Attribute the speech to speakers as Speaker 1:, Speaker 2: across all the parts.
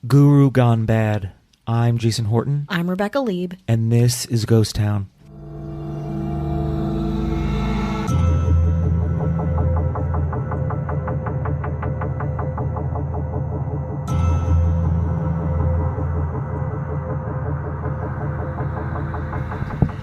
Speaker 1: Guru Gone Bad. I'm Jason Horton.
Speaker 2: I'm Rebecca Lieb.
Speaker 1: And this is Ghost Town.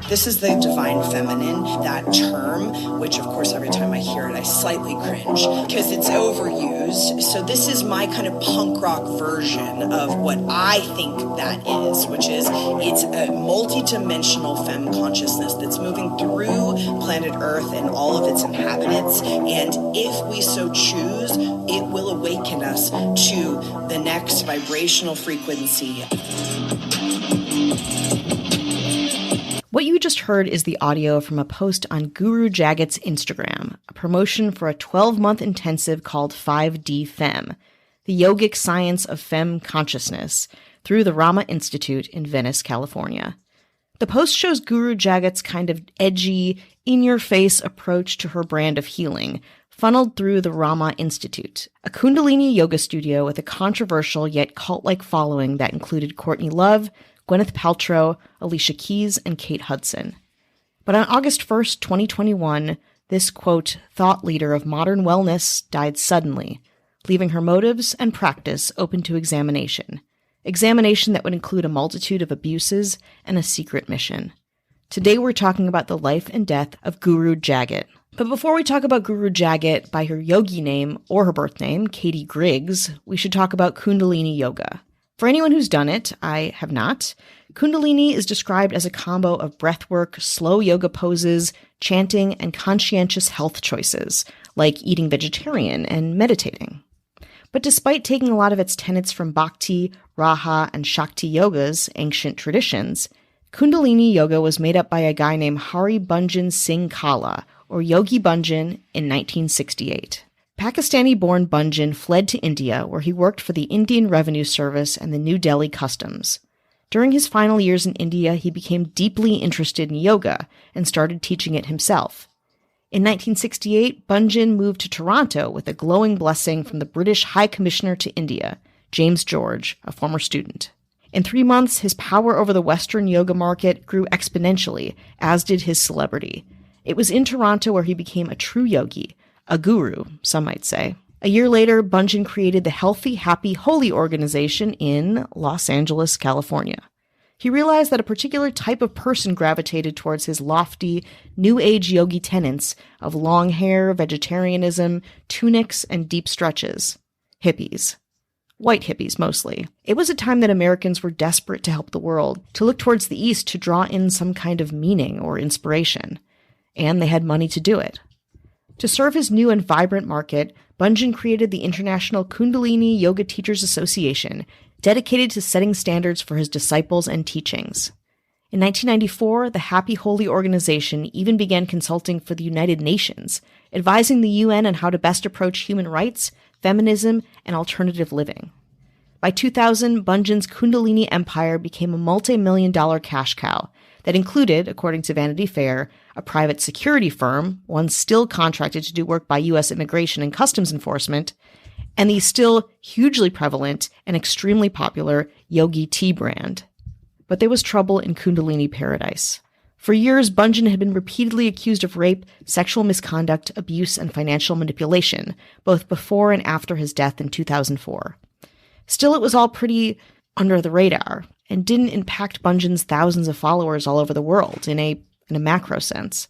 Speaker 3: This is the divine feminine, that term, which of course every time I hear it I slightly cringe because it's overused. So this is my kind of punk rock version of what I think that is, which is it's a multi-dimensional femme consciousness that's moving through planet Earth and all of its inhabitants. And if we so choose, it will awaken us to the next vibrational frequency.
Speaker 2: What you just heard is the audio from a post on Guru Jagat's Instagram, a promotion for a 12-month intensive called 5D Femme, the yogic science of femme consciousness, through the Rama Institute in Venice, California. The post shows Guru Jagat's kind of edgy, in-your-face approach to her brand of healing, funneled through the Rama Institute, a Kundalini yoga studio with a controversial yet cult-like following that included Courtney Love, Gwyneth Paltrow, Alicia Keys, and Kate Hudson. But on August 1st, 2021, this, quote, thought leader of modern wellness died suddenly, leaving her motives and practice open to examination. Examination that would include a multitude of abuses and a secret mission. Today we're talking about the life and death of Guru Jagat. But before we talk about Guru Jagat by her yogi name or her birth name, Katie Griggs, we should talk about Kundalini Yoga. For anyone who's done it, I have not, Kundalini is described as a combo of breathwork, slow yoga poses, chanting, and conscientious health choices, like eating vegetarian and meditating. But despite taking a lot of its tenets from Bhakti, Raha, and Shakti yogas, ancient traditions, Kundalini Yoga was made up by a guy named Hari Bhanjan Singh Kala, or Yogi Bhanjan, in 1968. Pakistani-born Bhanjan fled to India, where he worked for the Indian Revenue Service and the New Delhi Customs. During his final years in India, he became deeply interested in yoga and started teaching it himself. In 1968, Bhanjan moved to Toronto with a glowing blessing from the British High Commissioner to India, James George, a former student. In 3 months, his power over the Western yoga market grew exponentially, as did his celebrity. It was in Toronto where he became a true yogi, a guru, some might say. A year later, Bhanjan created the Healthy, Happy, Holy organization in Los Angeles, California. He realized that a particular type of person gravitated towards his lofty, New Age yogi tenets of long hair, vegetarianism, tunics, and deep stretches. Hippies. White hippies, mostly. It was a time that Americans were desperate to help the world, to look towards the East to draw in some kind of meaning or inspiration. And they had money to do it. To serve his new and vibrant market, Bhanjan created the International Kundalini Yoga Teachers Association, dedicated to setting standards for his disciples and teachings. In 1994, the Happy Holy organization even began consulting for the United Nations, advising the UN on how to best approach human rights, feminism, and alternative living. By 2000, Bhanjan's Kundalini empire became a multi-million-dollar cash cow that included, according to Vanity Fair, a private security firm, one still contracted to do work by U.S. Immigration and Customs Enforcement, and the still hugely prevalent and extremely popular Yogi Tea brand. But there was trouble in Kundalini paradise. For years, Bhanjan had been repeatedly accused of rape, sexual misconduct, abuse, and financial manipulation, both before and after his death in 2004. Still, it was all pretty under the radar, and didn't impact Bhanjan's thousands of followers all over the world in a macro sense.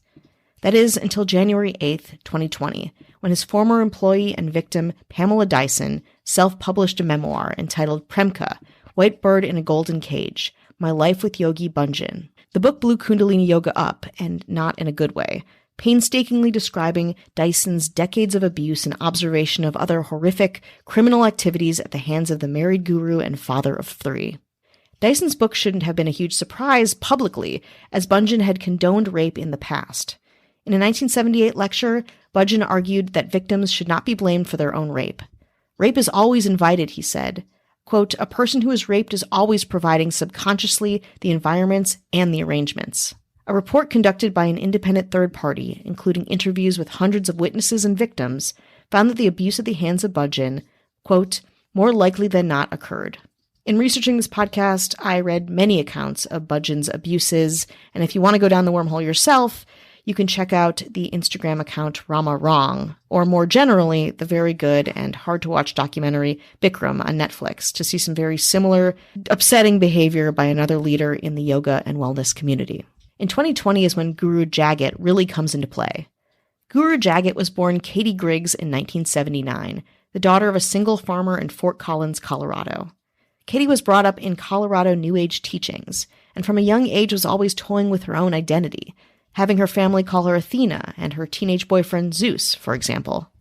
Speaker 2: That is, until January 8th, 2020, when his former employee and victim, Pamela Dyson, self-published a memoir entitled Premka, White Bird in a Golden Cage, My Life with Yogi Bhanjan. The book blew Kundalini Yoga up, and not in a good way, painstakingly describing Dyson's decades of abuse and observation of other horrific, criminal activities at the hands of the married guru and father of 3. Dyson's book shouldn't have been a huge surprise publicly, as Bhanjan had condoned rape in the past. In a 1978 lecture, Bhanjan argued that victims should not be blamed for their own rape. Rape is always invited, he said. Quote, a person who is raped is always providing subconsciously the environments and the arrangements. A report conducted by an independent third party, including interviews with hundreds of witnesses and victims, found that the abuse at the hands of Bhanjan, quote, more likely than not occurred. In researching this podcast, I read many accounts of Budgeon's abuses, and if you want to go down the wormhole yourself, you can check out the Instagram account Rama Wrong, or more generally, the very good and hard-to-watch documentary Bikram on Netflix to see some very similar, upsetting behavior by another leader in the yoga and wellness community. In 2020 is when Guru Jagat really comes into play. Guru Jagat was born Katie Griggs in 1979, the daughter of a single farmer in Fort Collins, Colorado. Katie was brought up in Colorado New Age teachings, and from a young age was always toying with her own identity, having her family call her Athena and her teenage boyfriend Zeus, for example.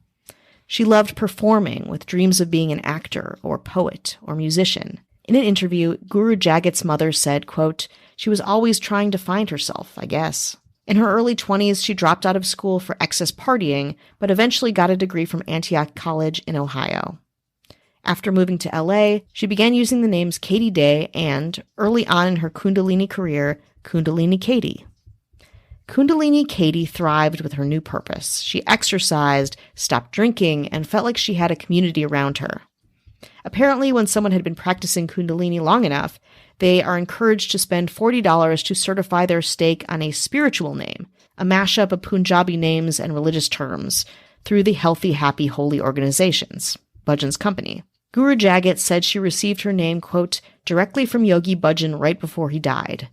Speaker 2: She loved performing with dreams of being an actor or poet or musician. In an interview, Guru Jagat's mother said, quote, "She was always trying to find herself, I guess." In her early 20s, she dropped out of school for excess partying, but eventually got a degree from Antioch College in Ohio. After moving to LA, she began using the names Katie Day and, early on in her Kundalini career, Kundalini Katie. Kundalini Katie thrived with her new purpose. She exercised, stopped drinking, and felt like she had a community around her. Apparently, when someone had been practicing Kundalini long enough, they are encouraged to spend $40 to certify their stake on a spiritual name, a mashup of Punjabi names and religious terms, through the Healthy, Happy, Holy organizations, Budgeon's company. Guru Jagat said she received her name, quote, directly from Yogi Budgeon right before he died.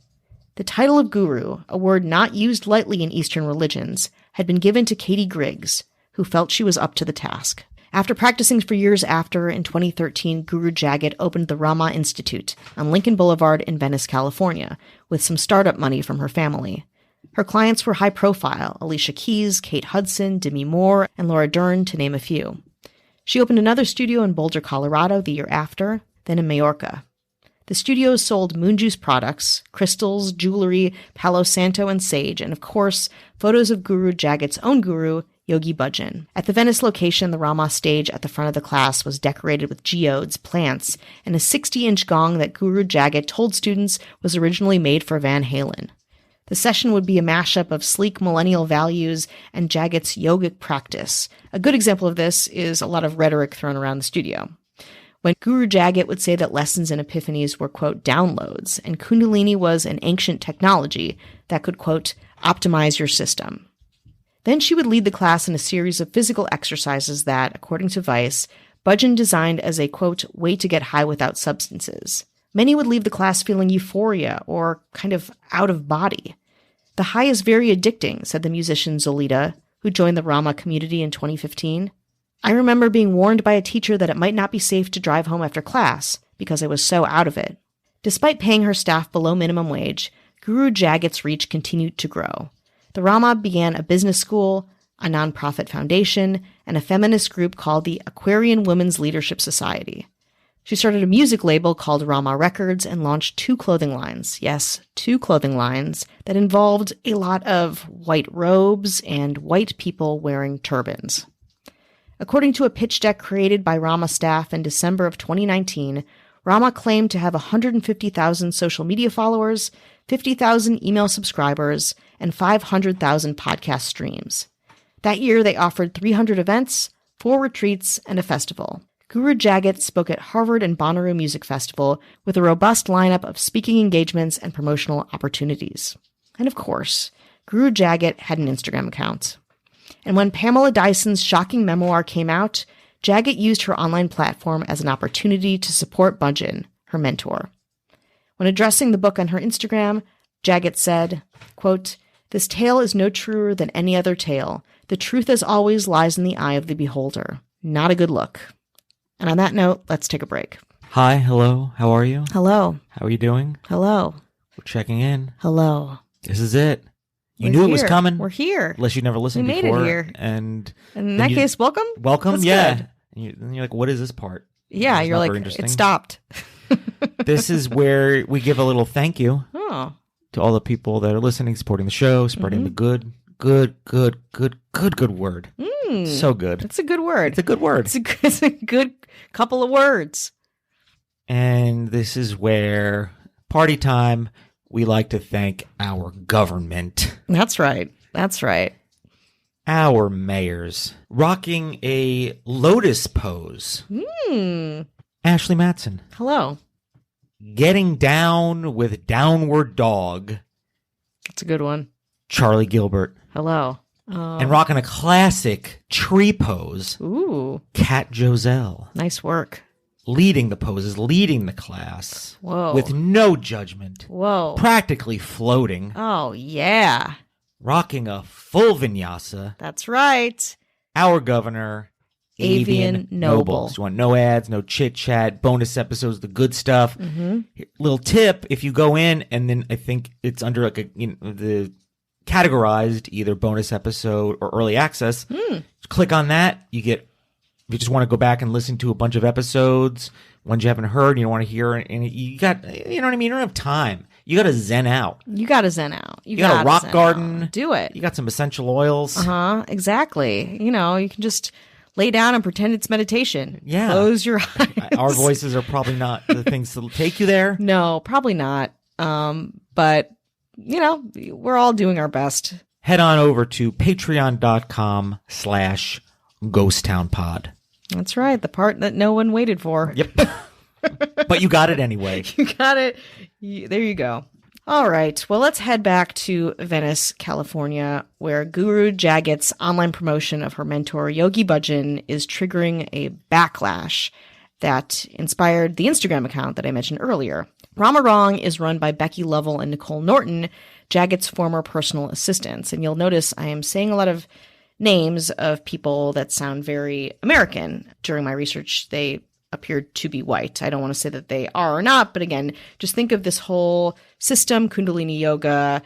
Speaker 2: The title of Guru, a word not used lightly in Eastern religions, had been given to Katie Griggs, who felt she was up to the task. After practicing for years after, in 2013, Guru Jagat opened the Rama Institute on Lincoln Boulevard in Venice, California, with some startup money from her family. Her clients were high profile, Alicia Keys, Kate Hudson, Demi Moore, and Laura Dern, to name a few. She opened another studio in Boulder, Colorado the year after, then in Majorca. The studios sold moon juice products, crystals, jewelry, Palo Santo, and sage, and of course, photos of Guru Jagat's own guru, Yogi Budgeon. At the Venice location, the Rama stage at the front of the class was decorated with geodes, plants, and a 60-inch gong that Guru Jagat told students was originally made for Van Halen. The session would be a mashup of sleek millennial values and Jagat's yogic practice. A good example of this is a lot of rhetoric thrown around the studio. When Guru Jagat would say that lessons and epiphanies were, quote, downloads, and Kundalini was an ancient technology that could, quote, optimize your system. Then she would lead the class in a series of physical exercises that, according to Vice, Budgeon designed as a, quote, way to get high without substances. Many would leave the class feeling euphoria or kind of out of body. The high is very addicting, said the musician Zolita, who joined the Rama community in 2015. I remember being warned by a teacher that it might not be safe to drive home after class because I was so out of it. Despite paying her staff below minimum wage, Guru Jagat's reach continued to grow. The Rama began a business school, a nonprofit foundation, and a feminist group called the Aquarian Women's Leadership Society. She started a music label called Rama Records and launched 2 clothing lines. Yes, 2 clothing lines that involved a lot of white robes and white people wearing turbans. According to a pitch deck created by Rama staff in December of 2019, Rama claimed to have 150,000 social media followers, 50,000 email subscribers, and 500,000 podcast streams. That year, they offered 300 events, 4 retreats, and a festival. Guru Jagat spoke at Harvard and Bonnaroo Music Festival with a robust lineup of speaking engagements and promotional opportunities. And of course, Guru Jagat had an Instagram account. And when Pamela Dyson's shocking memoir came out, Jagat used her online platform as an opportunity to support Budgeon, her mentor. When addressing the book on her Instagram, Jagat said, quote, "This tale is no truer than any other tale. The truth as always lies in the eye of the beholder. Not a good look." And on that note, let's take a break.
Speaker 1: Hi, hello, how are you?
Speaker 2: Hello.
Speaker 1: How are you doing?
Speaker 2: Hello.
Speaker 1: We're checking in.
Speaker 2: Hello.
Speaker 1: This is it. You
Speaker 2: We're
Speaker 1: knew
Speaker 2: here.
Speaker 1: It was coming.
Speaker 2: We're here.
Speaker 1: Unless you'd never listened
Speaker 2: We made
Speaker 1: before.
Speaker 2: it here.
Speaker 1: And
Speaker 2: In that case, welcome.
Speaker 1: welcome,
Speaker 2: That's
Speaker 1: yeah.
Speaker 2: good.
Speaker 1: And you're like, what is this part?
Speaker 2: Yeah,
Speaker 1: It's
Speaker 2: you're
Speaker 1: not
Speaker 2: like,
Speaker 1: very interesting.
Speaker 2: it stopped.
Speaker 1: This is where we give a little thank you
Speaker 2: Oh.
Speaker 1: to all the people that are listening, supporting the show, spreading the good word. So good.
Speaker 2: It's a good word.
Speaker 1: It's a good word.
Speaker 2: It's a good couple of words.
Speaker 1: And this is where, party time, we like to thank our government.
Speaker 2: That's right. That's right.
Speaker 1: Our mayors. Rocking a lotus pose.
Speaker 2: Hmm.
Speaker 1: Ashley Matson.
Speaker 2: Hello.
Speaker 1: getting down with Downward Dog,
Speaker 2: That's a good one.
Speaker 1: Charlie Gilbert.
Speaker 2: Hello.
Speaker 1: And rocking a classic tree pose,
Speaker 2: Ooh,
Speaker 1: Kat Joselle.
Speaker 2: nice work.
Speaker 1: Leading the poses, leading the class.
Speaker 2: Whoa.
Speaker 1: With no judgment.
Speaker 2: Whoa.
Speaker 1: Practically floating.
Speaker 2: Oh, yeah.
Speaker 1: Rocking a full vinyasa.
Speaker 2: That's right.
Speaker 1: Our governor,
Speaker 2: Avian Nobles.
Speaker 1: You want no ads, no chit chat, bonus episodes, the good stuff.
Speaker 2: Mm-hmm.
Speaker 1: Little tip: if you go in and then I think it's under like the categorized either bonus episode or early access. Click on that. You get. If you just want to go back and listen to a bunch of episodes, ones you haven't heard, and you don't want to hear, and you got, you know what I mean? You don't have time. You got to zen out.
Speaker 2: You got to zen out.
Speaker 1: You got a rock
Speaker 2: zen
Speaker 1: garden.
Speaker 2: out. Do it.
Speaker 1: You got some essential oils.
Speaker 2: Exactly. You know, you can just lay down and pretend it's meditation.
Speaker 1: Yeah.
Speaker 2: Close your eyes.
Speaker 1: Our voices are probably not the things that will take you there.
Speaker 2: No, probably not. But, you know, we're all doing our best.
Speaker 1: Head on over to patreon.com/ghosttownpod.
Speaker 2: That's right. The part that no one waited for.
Speaker 1: Yep. But you got it anyway.
Speaker 2: You got it. There you go. All right. Well, let's head back to Venice, California, where Guru Jagat's online promotion of her mentor, Yogi Bhajan, is triggering a backlash that inspired the Instagram account that I mentioned earlier. Rama Wrong is run by Becky Lovell and Nicole Norton, Jagat's former personal assistants. And you'll notice I am saying a lot of names of people that sound very American. During my research, they appeared to be white. I don't want to say that they are or not, but again, just think of this whole system, Kundalini Yoga,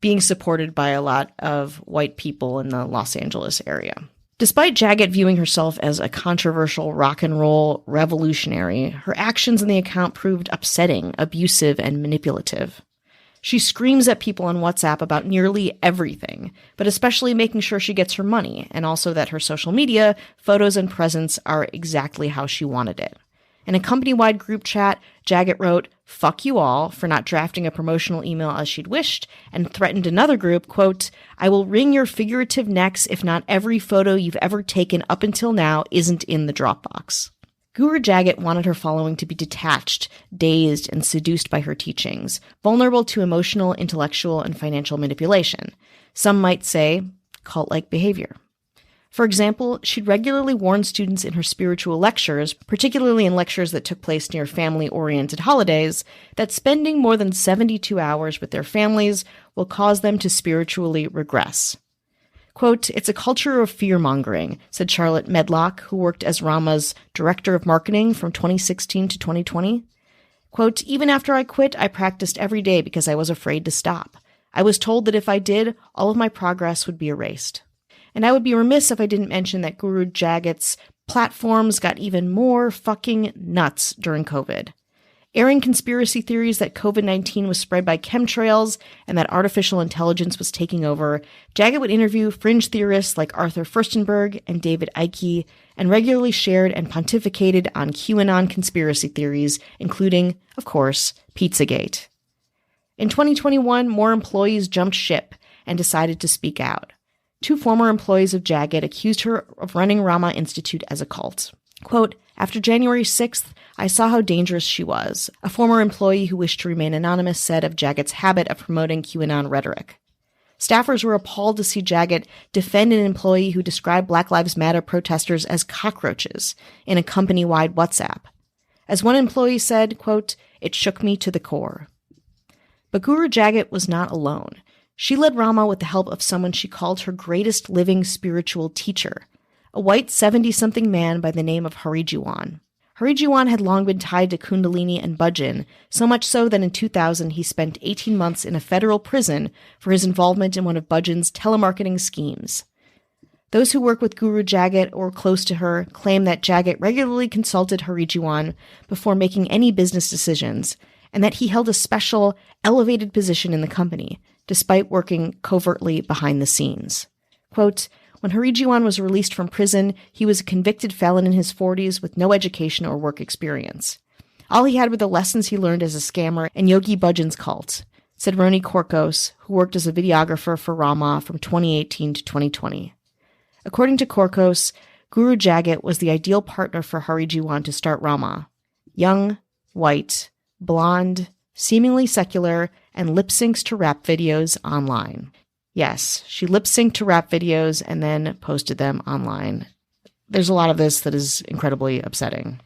Speaker 2: being supported by a lot of white people in the Los Angeles area. Despite Jagat viewing herself as a controversial rock and roll revolutionary, her actions in the account proved upsetting, abusive, and manipulative. She screams at people on WhatsApp about nearly everything, but especially making sure she gets her money, and also that her social media, photos, and presence are exactly how she wanted it. In a company-wide group chat, Jagat wrote, "Fuck you all," for not drafting a promotional email as she'd wished, and threatened another group, quote, "I will wring your figurative necks if not every photo you've ever taken up until now isn't in the Dropbox." Guru Jagat wanted her following to be detached, dazed, and seduced by her teachings, vulnerable to emotional, intellectual, and financial manipulation. Some might say cult-like behavior. For example, she'd regularly warn students in her spiritual lectures, particularly in lectures that took place near family-oriented holidays, that spending more than 72 hours with their families will cause them to spiritually regress. Quote, "It's a culture of fear-mongering," said Charlotte Medlock, who worked as Rama's director of marketing from 2016 to 2020. Quote, "Even after I quit, I practiced every day because I was afraid to stop. I was told that if I did, all of my progress would be erased. And I would be remiss if I didn't mention that Guru Jagat's platforms got even more fucking nuts during COVID. Airing conspiracy theories that COVID-19 was spread by chemtrails and that artificial intelligence was taking over, Jagat would interview fringe theorists like Arthur Furstenberg and David Icke, and regularly shared and pontificated on QAnon conspiracy theories, including, of course, Pizzagate. In 2021, more employees jumped ship and decided to speak out. 2 former employees of Jagat accused her of running Rama Institute as a cult. Quote, "After January 6th, I saw how dangerous she was," a former employee who wished to remain anonymous said of Jagat's habit of promoting QAnon rhetoric. Staffers were appalled to see Jagat defend an employee who described Black Lives Matter protesters as cockroaches in a company-wide WhatsApp. As one employee said, quote, "It shook me to the core." But Guru Jagat was not alone. She led Rama with the help of someone she called her greatest living spiritual teacher, a white 70-something man by the name of Hari Jiwan. Hari Jiwan had long been tied to Kundalini and Bhajan, so much so that in 2000 he spent 18 months in a federal prison for his involvement in one of Bhajan's telemarketing schemes. Those who work with Guru Jagat or close to her claim that Jagat regularly consulted Hari Jiwan before making any business decisions, and that he held a special, elevated position in the company, despite working covertly behind the scenes. Quote, "When Hari Jiwan was released from prison, he was a convicted felon in his 40s with no education or work experience. All he had were the lessons he learned as a scammer in Yogi Bhajan's cult," said Roni Korkos, who worked as a videographer for Rama from 2018 to 2020. According to Korkos, Guru Jagat was the ideal partner for Hari Jiwan to start Rama. Young, white, blonde, seemingly secular, and lip syncs to rap videos online. Yes, she lip synced to rap videos and then posted them online. There's a lot of this that is incredibly upsetting.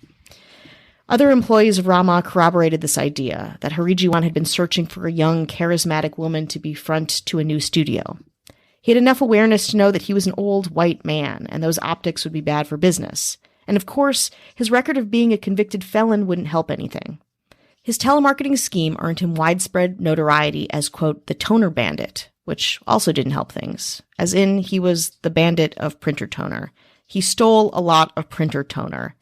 Speaker 2: Other employees of Rama corroborated this idea that Harijiwan had been searching for a young, charismatic woman to be front to a new studio. He had enough awareness to know that he was an old white man, and those optics would be bad for business. And of course, his record of being a convicted felon wouldn't help anything. His telemarketing scheme earned him widespread notoriety as, quote, the toner bandit, which also didn't help things, as in he was the bandit of printer toner. He stole a lot of printer toner.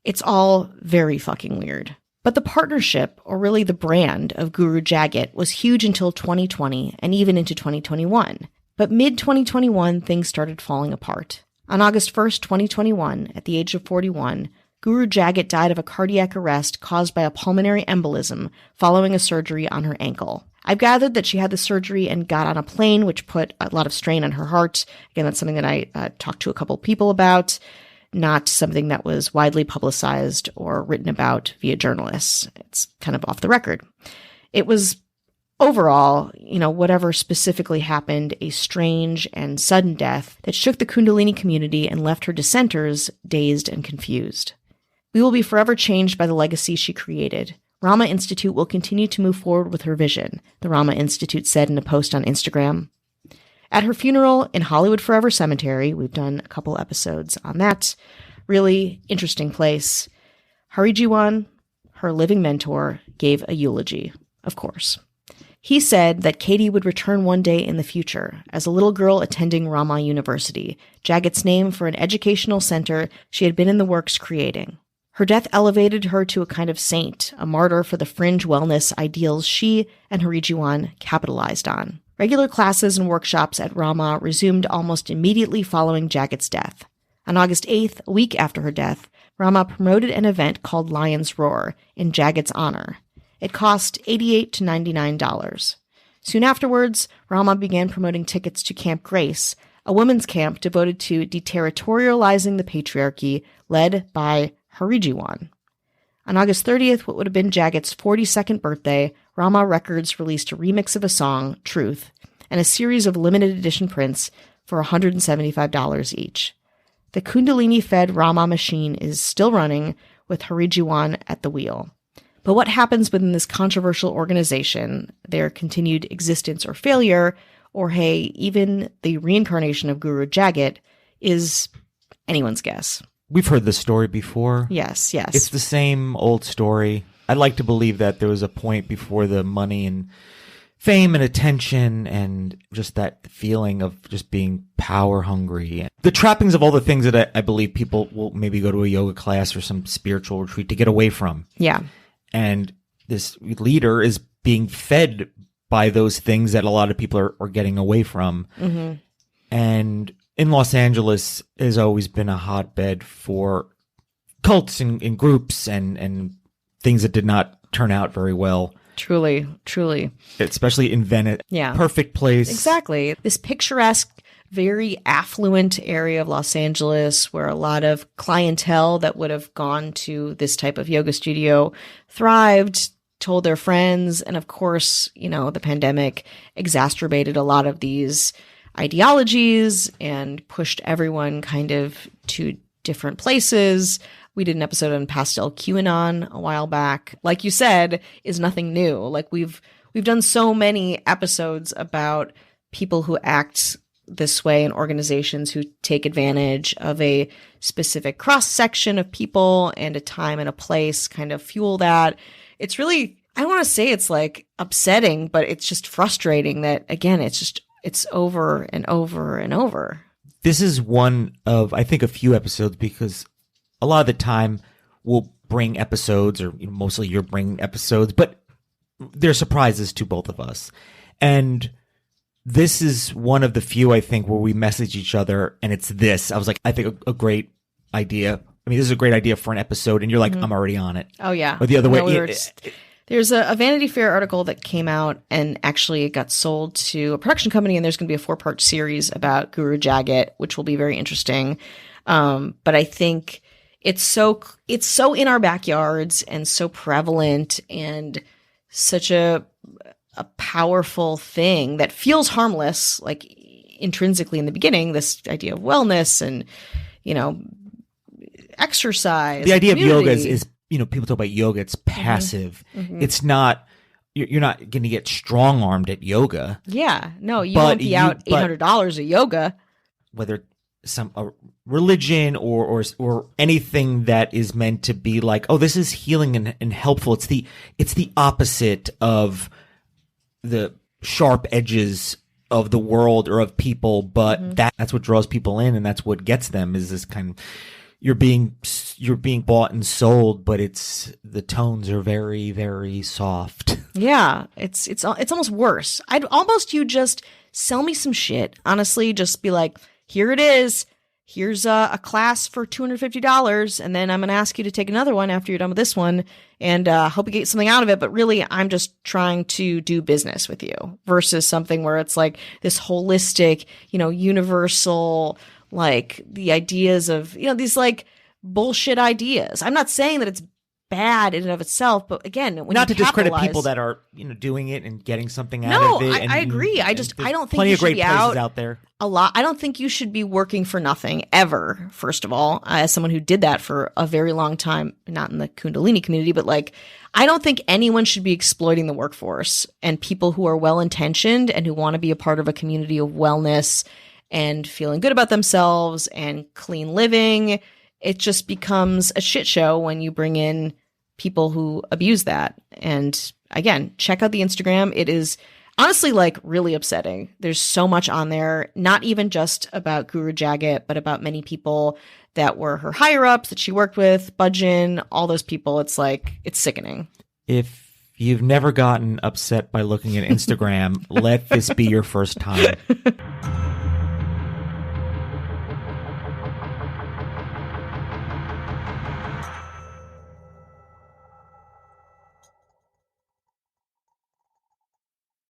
Speaker 2: It's all very fucking weird. But the partnership, or really the brand, of Guru Jagat was huge until 2020 and even into 2021. But mid-2021, things started falling apart. On August 1st, 2021, at the age of 41, Guru Jagat died of a cardiac arrest caused by a pulmonary embolism following a surgery on her ankle. I've gathered that she had the surgery and got on a plane, which put a lot of strain on her heart. Again, that's something that I talked to a couple people about. Not something that was widely publicized or written about via journalists. It's kind of off the record. It was overall, whatever specifically happened, a strange and sudden death that shook the Kundalini community and left her dissenters dazed and confused. We will be forever changed by the legacy she created. Rama Institute will continue to move forward with her vision, the Rama Institute said in a post on Instagram. At her funeral in Hollywood Forever Cemetery, we've done a couple episodes on that, really interesting place, Harijiwan, her living mentor, gave a eulogy, of course. He said that Katie would return one day in the future as a little girl attending Rama University, Jagat's name for an educational center she had been in the works creating. Her death elevated her to a kind of saint, a martyr for the fringe wellness ideals she and Harijiwan capitalized on. Regular classes and workshops at Rama resumed almost immediately following Jagat's death. On August 8th, a week after her death, Rama promoted an event called Lion's Roar in Jagat's honor. It cost $88 to $99. Soon afterwards, Rama began promoting tickets to Camp Grace, a women's camp devoted to deterritorializing the patriarchy led by Harijiwan. On August 30th, what would have been Jagat's 42nd birthday, Rama Records released a remix of a song, Truth, and a series of limited edition prints for $175 each. The Kundalini-fed Rama machine is still running, with Harijiwan at the wheel. But what happens within this controversial organization, their continued existence or failure, or hey, even the reincarnation of Guru Jagat, is anyone's guess.
Speaker 1: We've heard this story before.
Speaker 2: Yes.
Speaker 1: It's the same old story. I'd like to believe that there was a point before the money and fame and attention and just that feeling of just being power hungry. The trappings of all the things that I believe people will maybe go to a yoga class or some spiritual retreat to get away from.
Speaker 2: Yeah.
Speaker 1: And this leader is being fed by those things that a lot of people are getting away from. Mm-hmm. And in Los Angeles has always been a hotbed for cults and groups and things that did not turn out very well.
Speaker 2: Truly.
Speaker 1: Especially in Venice.
Speaker 2: Yeah.
Speaker 1: Perfect place.
Speaker 2: Exactly. This picturesque, very affluent area of Los Angeles where a lot of clientele that would have gone to this type of yoga studio thrived, told their friends. And of course, the pandemic exacerbated a lot of these ideologies and pushed everyone kind of to different places. We did an episode on pastel QAnon a while back. Like you said, is nothing new. Like we've done so many episodes about people who act this way in organizations who take advantage of a specific cross-section of people and a time and a place, kind of fuel that. It's really, I don't want to say it's like upsetting, but it's just frustrating that, again, it's over and over and over.
Speaker 1: This is one of, I think, a few episodes because a lot of the time we'll bring episodes, or mostly you're bringing episodes, but they're surprises to both of us. And this is one of the few, I think, where we message each other and it's this. I was like, I think a great idea. I mean, this is a great idea for an episode. And you're like, I'm already on it.
Speaker 2: Oh, yeah.
Speaker 1: Or the other way.
Speaker 2: There's a Vanity Fair article that came out and actually it got sold to a production company, and there's going to be a 4-part series about Guru Jagat, which will be very interesting. But I think it's so in our backyards and so prevalent, and such a powerful thing that feels harmless, like intrinsically in the beginning, this idea of wellness and, exercise.
Speaker 1: The idea
Speaker 2: community.
Speaker 1: of yoga is, people talk about yoga, it's passive.
Speaker 2: Mm-hmm.
Speaker 1: It's not, you're not going to get strong armed at yoga.
Speaker 2: Yeah. No, you won't be out $800 at yoga.
Speaker 1: Whether a religion or anything that is meant to be like, oh, this is healing and helpful. It's the opposite of the sharp edges of the world or of people, but that's what draws people in, and that's what gets them, is this kind of, you're being bought and sold, but the tones are very, very soft.
Speaker 2: Yeah, it's almost worse. You just sell me some shit. Honestly, just be like, here it is. Here's a class for $250, and then I'm going to ask you to take another one after you're done with this one, and hope you get something out of it. But really, I'm just trying to do business with you, versus something where it's like this holistic, universal, like the ideas of, these like bullshit ideas. I'm not saying that it's bad in and of itself, but again, when
Speaker 1: not
Speaker 2: you
Speaker 1: to discredit
Speaker 2: capitalize,
Speaker 1: people that are doing it and getting something out of it.
Speaker 2: I agree. I don't think
Speaker 1: plenty
Speaker 2: you
Speaker 1: of
Speaker 2: should
Speaker 1: great
Speaker 2: be
Speaker 1: places out there.
Speaker 2: A lot. I don't think you should be working for nothing ever. First of all, as someone who did that for a very long time, not in the Kundalini community, but like, I don't think anyone should be exploiting the workforce, and people who are well intentioned and who want to be a part of a community of wellness and feeling good about themselves and clean living. It just becomes a shit show when you bring in people who abuse that. And again, check out the Instagram. It is honestly like really upsetting. There's so much on there, not even just about Guru Jagat, but about many people that were her higher ups that she worked with, Budjin, all those people. It's like, it's sickening.
Speaker 1: If you've never gotten upset by looking at Instagram, let this be your first time.